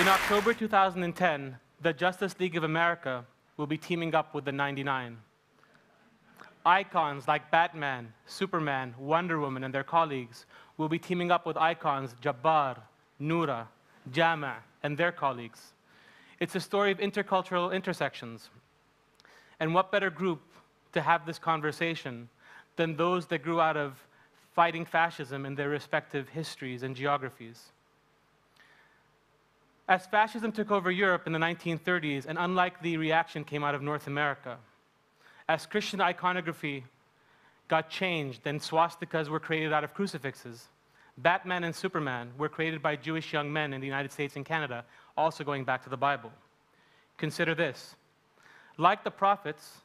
In October 2010, the Justice League of America will be teaming up with the 99. Icons like Batman, Superman, Wonder Woman, and their colleagues will be teaming up with icons Jabbar, Noura, Jama, and their colleagues. It's a story of intercultural intersections. And what better group to have this conversation than those that grew out of fighting fascism in their respective histories and geographies. As fascism took over Europe in the 1930s, an unlikely reaction came out of North America. As Christian iconography got changed and swastikas were created out of crucifixes, Batman and Superman were created by Jewish young men in the United States and Canada, also going back to the Bible. Consider this. Like the prophets,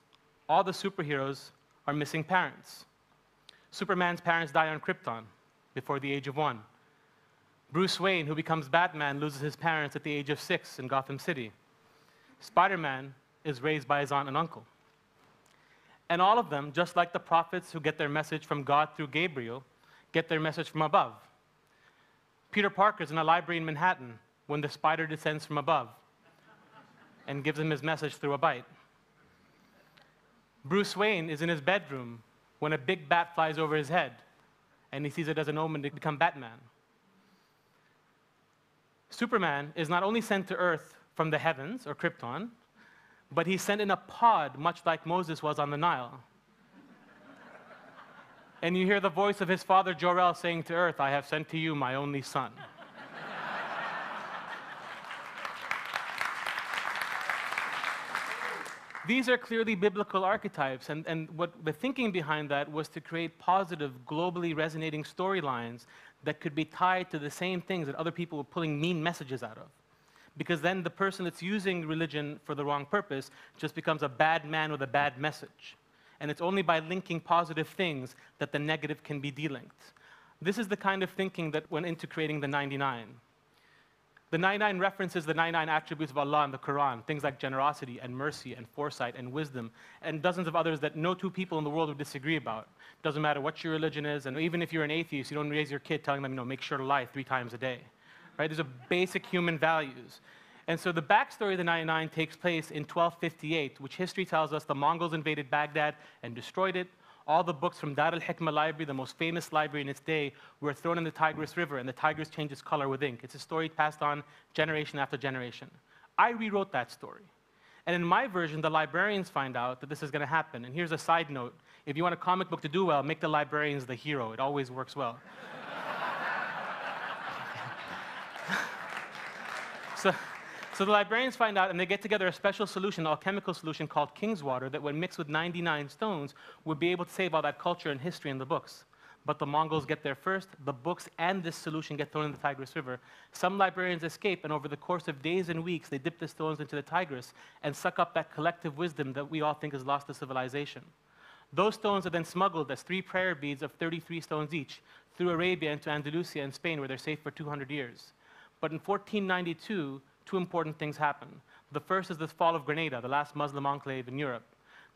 all the superheroes are missing parents. Superman's parents die on Krypton before the age of 1. Bruce Wayne, who becomes Batman, loses his parents at the age of 6 in Gotham City. Spider-Man is raised by his aunt and uncle. And all of them, just like the prophets who get their message from God through Gabriel, get their message from above. Peter Parker's in a library in Manhattan when the spider descends from above and gives him his message through a bite. Bruce Wayne is in his bedroom when a big bat flies over his head, and he sees it as an omen to become Batman. Superman is not only sent to Earth from the heavens, or Krypton, but he's sent in a pod, much like Moses was on the Nile. And you hear the voice of his father Jor-El saying to Earth, "I have sent to you my only son." These are clearly biblical archetypes, and what the thinking behind that was to create positive, globally resonating storylines that could be tied to the same things that other people were pulling mean messages out of. Because then the person that's using religion for the wrong purpose just becomes a bad man with a bad message. And it's only by linking positive things that the negative can be delinked. This is the kind of thinking that went into creating the 99. The 99 references the 99 attributes of Allah in the Quran, things like generosity and mercy and foresight and wisdom, and dozens of others that no two people in the world would disagree about. Doesn't matter what your religion is, and even if you're an atheist, you don't raise your kid telling them, make sure to lie 3 times a day. Right? These are basic human values. And so the backstory of the 99 takes place in 1258, which history tells us the Mongols invaded Baghdad and destroyed it. All the books from Dar al-Hikmah library, the most famous library in its day, were thrown in the Tigris River, and the Tigris changed its color with ink. It's a story passed on generation after generation. I rewrote that story. And in my version, the librarians find out that this is going to happen. And here's a side note. If you want a comic book to do well, make the librarians the hero. It always works well. So the librarians find out, and they get together a special solution, an alchemical solution called King's Water, that when mixed with 99 stones, would be able to save all that culture and history in the books. But the Mongols get there first. The books and this solution get thrown in the Tigris River. Some librarians escape, and over the course of days and weeks, they dip the stones into the Tigris and suck up that collective wisdom that we all think is lost to civilization. Those stones are then smuggled as 3 prayer beads of 33 stones each through Arabia into Andalusia and Spain, where they're safe for 200 years. But in 1492, 2 important things happen. The first is the fall of Grenada, the last Muslim enclave in Europe.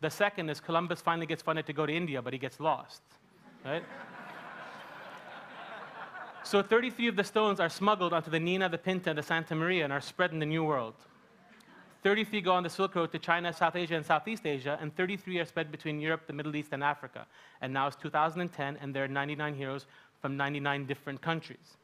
The second is Columbus finally gets funded to go to India, but he gets lost. Right? So 33 of the stones are smuggled onto the Nina, the Pinta, and the Santa Maria and are spread in the New World. 33 go on the Silk Road to China, South Asia, and Southeast Asia, and 33 are spread between Europe, the Middle East, and Africa. And now it's 2010, and there are 99 heroes from 99 different countries.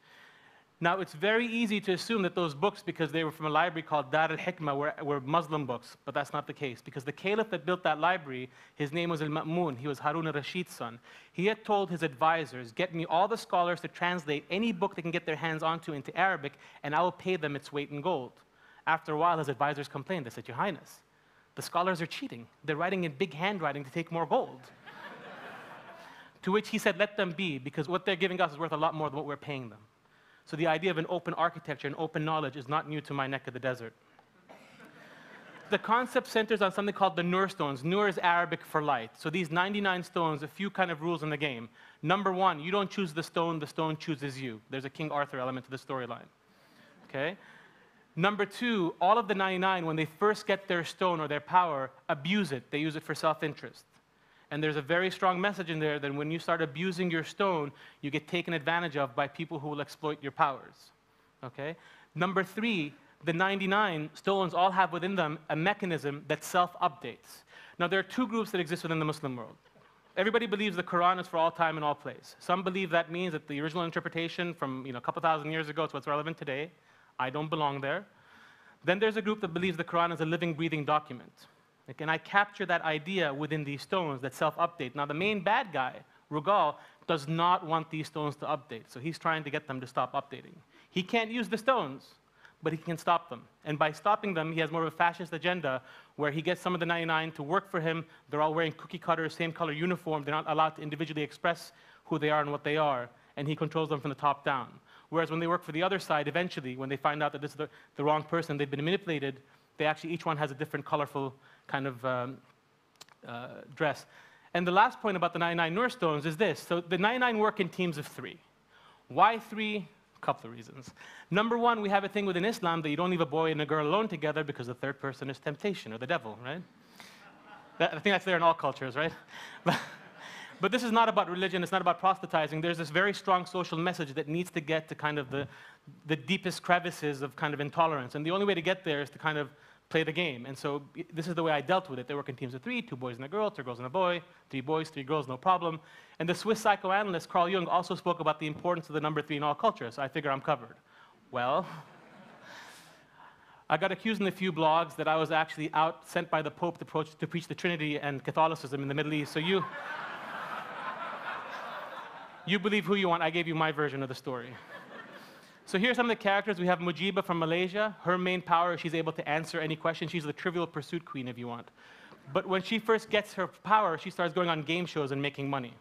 Now, it's very easy to assume that those books, because they were from a library called Dar al-Hikmah, were Muslim books, but that's not the case, because the caliph that built that library, his name was Al-Ma'mun. He was Harun al-Rashid's son. He had told his advisors, get me all the scholars to translate any book they can get their hands onto into Arabic, and I will pay them its weight in gold. After a while, his advisors complained. They said, Your Highness, the scholars are cheating. They're writing in big handwriting to take more gold. To which he said, let them be, because what they're giving us is worth a lot more than what we're paying them. So the idea of an open architecture and open knowledge is not new to my neck of the desert. The concept centers on something called the Nur stones. Nur is Arabic for light. So these 99 stones, a few kind of rules in the game. Number 1, you don't choose the stone chooses you. There's a King Arthur element to the storyline. Okay? Number 2, all of the 99, when they first get their stone or their power, abuse it. They use it for self-interest. And there's a very strong message in there that when you start abusing your stone, you get taken advantage of by people who will exploit your powers. Okay? Number 3, the 99 stones all have within them a mechanism that self-updates. Now, there are two groups that exist within the Muslim world. Everybody believes the Quran is for all time and all place. Some believe that means that the original interpretation from a couple thousand years ago is what's relevant today. I don't belong there. Then there's a group that believes the Quran is a living, breathing document. And I capture that idea within these stones that self-update. Now, the main bad guy, Rugal, does not want these stones to update. So he's trying to get them to stop updating. He can't use the stones, but he can stop them. And by stopping them, he has more of a fascist agenda where he gets some of the 99 to work for him. They're all wearing cookie cutters, same color uniform. They're not allowed to individually express who they are and what they are. And he controls them from the top down. Whereas when they work for the other side, eventually, when they find out that this is the wrong person, they've been manipulated, they actually, each one has a different colorful kind of dress. And the last point about the 99 Nur stones is this. So the 99 work in teams of 3. Why 3? A couple of reasons. Number one, we have a thing within Islam that you don't leave a boy and a girl alone together because the third person is temptation or the devil, right? I think that's there in all cultures, right? But this is not about religion. It's not about proselytizing. There's this very strong social message that needs to get to kind of the deepest crevices of kind of intolerance. And the only way to get there is to kind of play the game. And so this is the way I dealt with it. They work in teams of 3, 2 boys and a girl, 2 girls and a boy, 3 boys, 3 girls, no problem. And the Swiss psychoanalyst Carl Jung also spoke about the importance of the number 3 in all cultures. So I figure I'm covered. Well, I got accused in a few blogs that I was actually sent by the Pope to preach the Trinity and Catholicism in the Middle East. So you believe who you want. I gave you my version of the story. So here's some of the characters. We have Mujiba from Malaysia. Her main power is she's able to answer any question. She's the Trivial Pursuit queen, if you want. But when she first gets her power, she starts going on game shows and making money.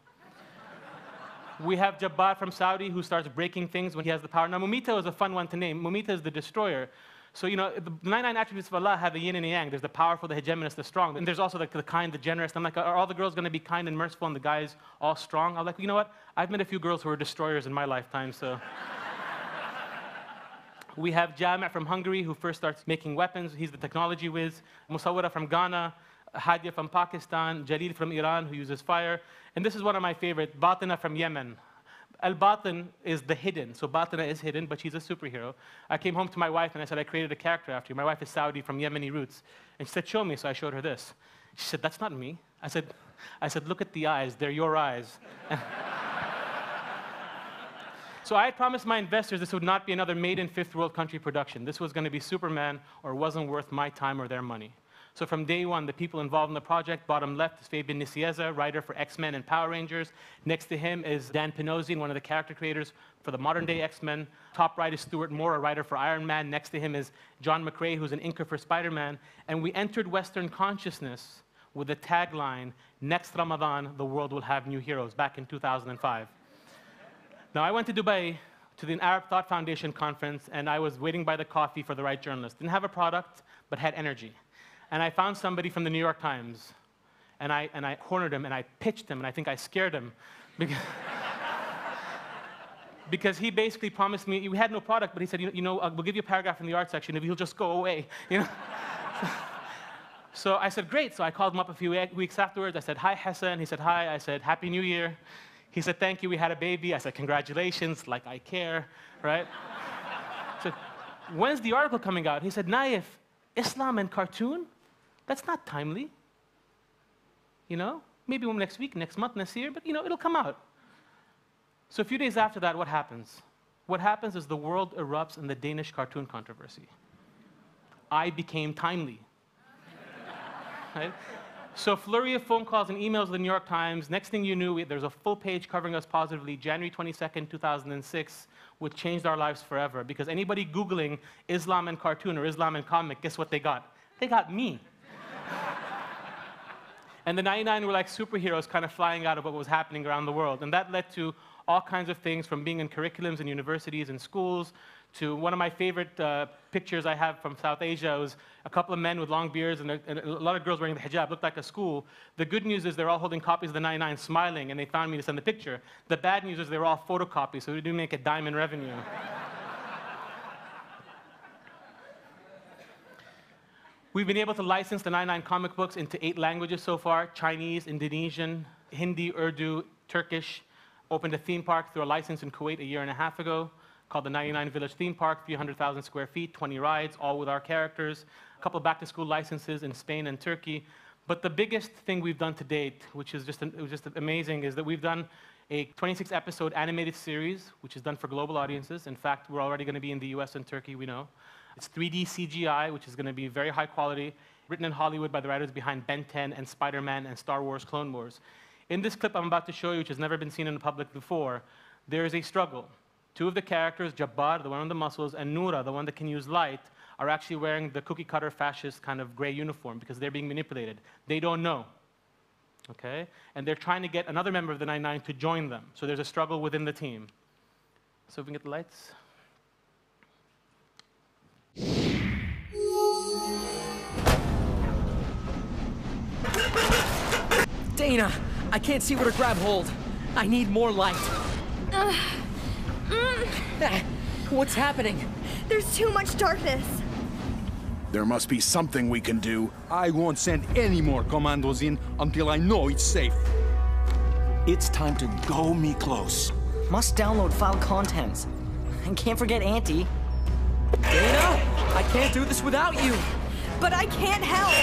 We have Jabbar from Saudi, who starts breaking things when he has the power. Now, Mumita is a fun one to name. Mumita is the destroyer. So, the 99 attributes of Allah have the yin and the yang. There's the powerful, the hegemonous, the strong. And there's also the kind, the generous. I'm like, are all the girls going to be kind and merciful and the guys all strong? I'm like, you know what? I've met a few girls who were destroyers in my lifetime, so. We have Jami' from Hungary, who first starts making weapons. He's the technology whiz. Musawwira from Ghana. Hadia from Pakistan. Jalil from Iran, who uses fire. And this is one of my favorite, Batina from Yemen. Al-Batin is the hidden. So Batina is hidden, but she's a superhero. I came home to my wife and I said, I created a character after you. My wife is Saudi from Yemeni roots. And she said, show me. So I showed her this. She said, that's not me. I said, look at the eyes. They're your eyes. So I had promised my investors this would not be another made-in fifth world country production. This was going to be Superman or wasn't worth my time or their money. So from day one, the people involved in the project, bottom left is Fabian Nicieza, writer for X-Men and Power Rangers. Next to him is Dan Panosian, one of the character creators for the modern-day X-Men. Top right is Stuart Moore, a writer for Iron Man. Next to him is John McCrae, who's an inker for Spider-Man. And we entered Western consciousness with the tagline, next Ramadan, the world will have new heroes, back in 2005. Now, I went to Dubai to the Arab Thought Foundation conference, and I was waiting by the coffee for the right journalist. Didn't have a product, but had energy. And I found somebody from the New York Times, and I cornered him, and I pitched him, and I think I scared him. Because he basically promised me, we had no product, but he said, we'll give you a paragraph in the art section if you'll just go away. So I said, great. So I called him up a few weeks afterwards. I said, hi, Hassan. He said, hi. I said, Happy New Year. He said, thank you, we had a baby. I said, congratulations, like I care, right? I said, when's the article coming out? He said, Naif, Islam and cartoon? That's not timely. Maybe next week, next month, next year, but it'll come out. So a few days after that, what happens? What happens is the world erupts in the Danish cartoon controversy. I became timely. Right? So flurry of phone calls and emails to the New York Times. Next thing you knew, there's a full page covering us positively, January 22nd, 2006, which changed our lives forever. Because anybody Googling Islam and cartoon or Islam and comic, guess what they got? They got me. And the 99 were like superheroes kind of flying out of what was happening around the world. And that led to all kinds of things, from being in curriculums in universities and schools, to one of my favorite pictures I have from South Asia was a couple of men with long beards and a lot of girls wearing the hijab. Looked like a school. The good news is they're all holding copies of the 99 smiling, and they found me to send the picture. The bad news is they were all photocopies, so we didn't make a dime in revenue. We've been able to license the 99 comic books into 8 languages so far: Chinese, Indonesian, Hindi, Urdu, Turkish. Opened a theme park through a license in Kuwait a year and a half ago. called the 99 Village Theme Park, 300,000 square feet, 20 rides, all with our characters, a couple back-to-school licenses in Spain and Turkey. But the biggest thing we've done to date, which is just amazing, is that we've done a 26-episode animated series, which is done for global audiences. In fact, we're already going to be in the US and Turkey, we know. It's 3D CGI, which is going to be very high quality, written in Hollywood by the writers behind Ben 10 and Spider-Man and Star Wars Clone Wars. In this clip I'm about to show you, which has never been seen in the public before, there is a struggle. Two of the characters, Jabbar, the one with the muscles, and Noura, the one that can use light, are actually wearing the cookie-cutter fascist kind of gray uniform because they're being manipulated. They don't know. Okay? And they're trying to get another member of the 99 to join them. So there's a struggle within the team. So if we can get the lights. Dana, I can't see where to grab hold. I need more light. What's happening? There's too much darkness. There must be something we can do. I won't send any more commandos in until I know it's safe. It's time to go Miklos. Must download file contents. And can't forget Auntie. Dana, I can't do this without you. But I can't help.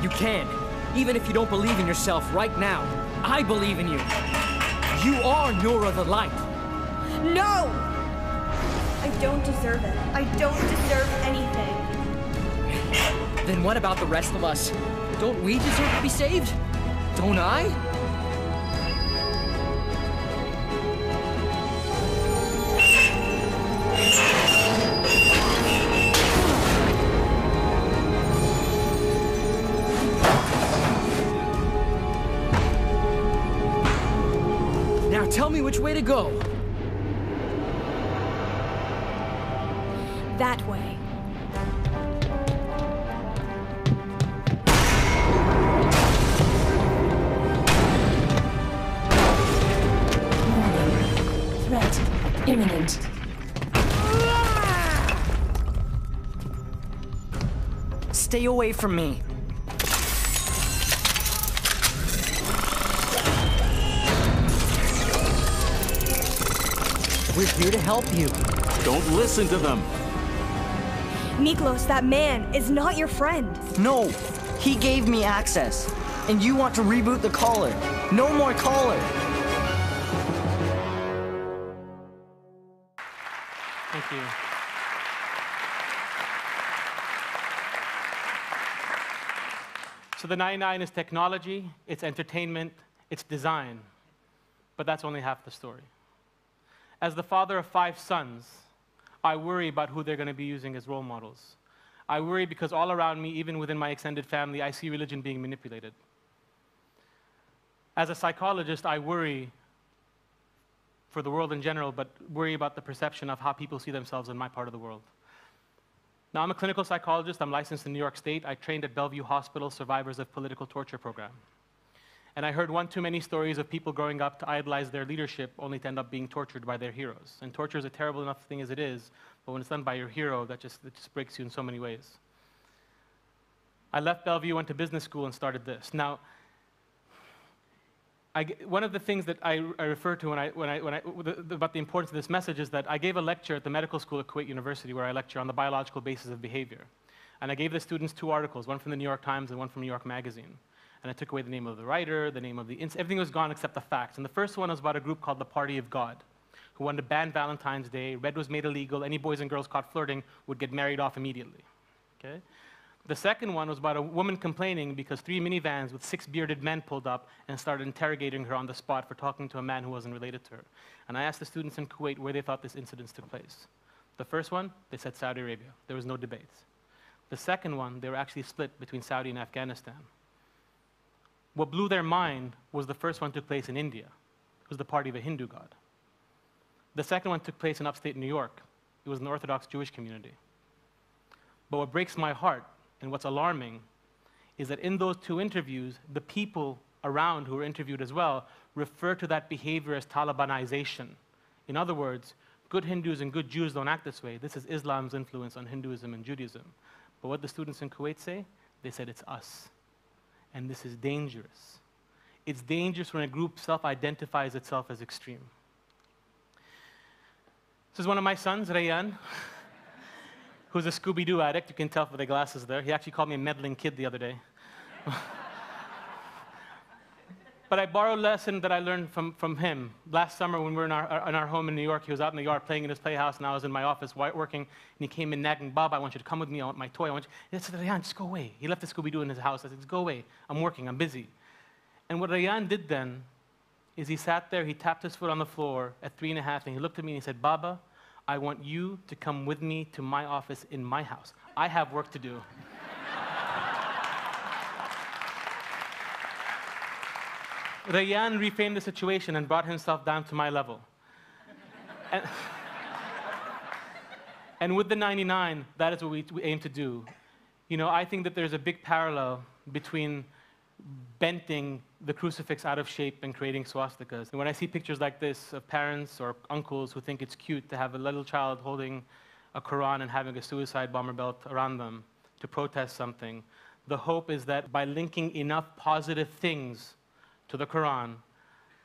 You can, even if you don't believe in yourself right now. I believe in you. You are Noura the Light. No! I don't deserve it. I don't deserve anything. Then what about the rest of us? Don't we deserve to be saved? Don't I? Now tell me which way to go. That way. Warning. Threat imminent. Stay away from me. We're here to help you. Don't listen to them. Miklos, that man is not your friend. No, he gave me access. And you want to reboot the caller. No more caller. Thank you. So the 99 is technology, it's entertainment, it's design. But that's only half the story. As the father of 5 sons, I worry about who they're going to be using as role models. I worry because all around me, even within my extended family, I see religion being manipulated. As a psychologist, I worry for the world in general, but worry about the perception of how people see themselves in my part of the world. Now, I'm a clinical psychologist. I'm licensed in New York State. I trained at Bellevue Hospital, survivors of political torture program. And I heard one too many stories of people growing up to idolize their leadership only to end up being tortured by their heroes. And torture is a terrible enough thing as it is, but when it's done by your hero, it just breaks you in so many ways. I left Bellevue, went to business school, and started this. Now, one of the things that I refer to about the importance of this message is that I gave a lecture at the medical school at Kuwait University where I lecture on the biological basis of behavior. And I gave the students 2 articles, one from the New York Times and one from New York Magazine. And I took away the name of the writer, the name of everything was gone except the facts. And the first one was about a group called the Party of God, who wanted to ban Valentine's Day. Red was made illegal. Any boys and girls caught flirting would get married off immediately. Okay? The second one was about a woman complaining because 3 minivans with 6 bearded men pulled up and started interrogating her on the spot for talking to a man who wasn't related to her. And I asked the students in Kuwait where they thought this incident took place. The first one, they said Saudi Arabia. There was no debate. The second one, they were actually split between Saudi and Afghanistan. What blew their mind was the first one took place in India. It was the party of a Hindu god. The second one took place in upstate New York. It was an Orthodox Jewish community. But what breaks my heart and what's alarming is that in those 2 interviews, the people around who were interviewed as well refer to that behavior as Talibanization. In other words, good Hindus and good Jews don't act this way. This is Islam's influence on Hinduism and Judaism. But what the students in Kuwait say? They said it's us. And this is dangerous. It's dangerous when a group self-identifies itself as extreme. This is one of my sons, Rayyan, who's a Scooby-Doo addict. You can tell from the glasses there. He actually called me a meddling kid the other day. But I borrowed a lesson that I learned from him. Last summer when we were in our home in New York, he was out in the yard playing in his playhouse, and I was in my office working, and he came in nagging, "Bob, I want you to come with me. I want my toy. I want you." I said, "Rayyan, just go away." He left the Scooby-Doo in his house. I said, "Just go away. I'm working. I'm busy." And what Rayyan did then is he sat there, he tapped his foot on the floor at 3.5, and he looked at me and he said, "Baba, I want you to come with me to my office in my house. I have work to do." Rayyan reframed the situation and brought himself down to my level. And with the 99, that is what we aim to do. You know, I think that there's a big parallel between bending the crucifix out of shape and creating swastikas. And when I see pictures like this of parents or uncles who think it's cute to have a little child holding a Quran and having a suicide bomber belt around them to protest something, the hope is that by linking enough positive things to the Quran,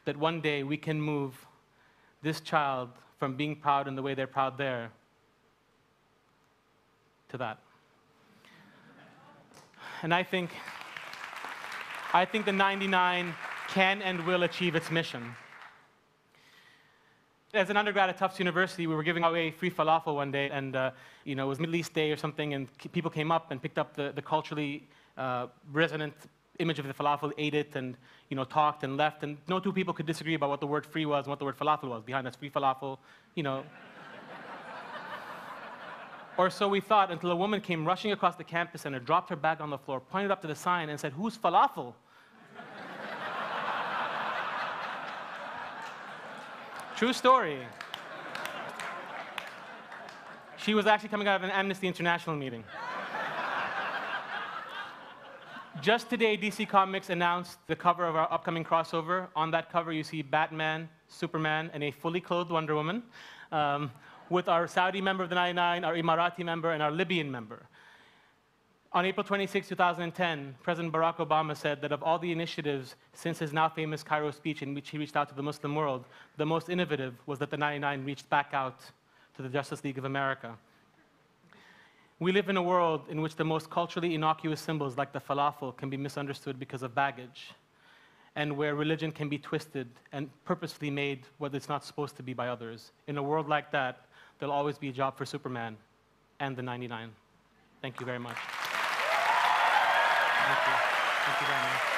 that one day we can move this child from being proud in the way they're proud there to that. And I think the 99 can and will achieve its mission. As an undergrad at Tufts University, we were giving away free falafel one day, and it was Middle East Day or something, and people came up and picked up the culturally resonant image of the falafel, ate it, and talked and left, and no two people could disagree about what the word free was and what the word falafel was. Behind us, free falafel, Or so we thought, until a woman came rushing across the campus center, dropped her bag on the floor, pointed up to the sign, and said, "Who's falafel?" True story. She was actually coming out of an Amnesty International meeting. Just today, DC Comics announced the cover of our upcoming crossover. On that cover, you see Batman, Superman, and a fully clothed Wonder Woman, with our Saudi member of the 99, our Emirati member, and our Libyan member. On April 26, 2010, President Barack Obama said that of all the initiatives since his now famous Cairo speech in which he reached out to the Muslim world, the most innovative was that the 99 reached back out to the Justice League of America. We live in a world in which the most culturally innocuous symbols like the falafel can be misunderstood because of baggage, and where religion can be twisted and purposefully made what it's not supposed to be by others. In a world like that, there'll always be a job for Superman and the 99. Thank you very much. Thank you. Thank you very much.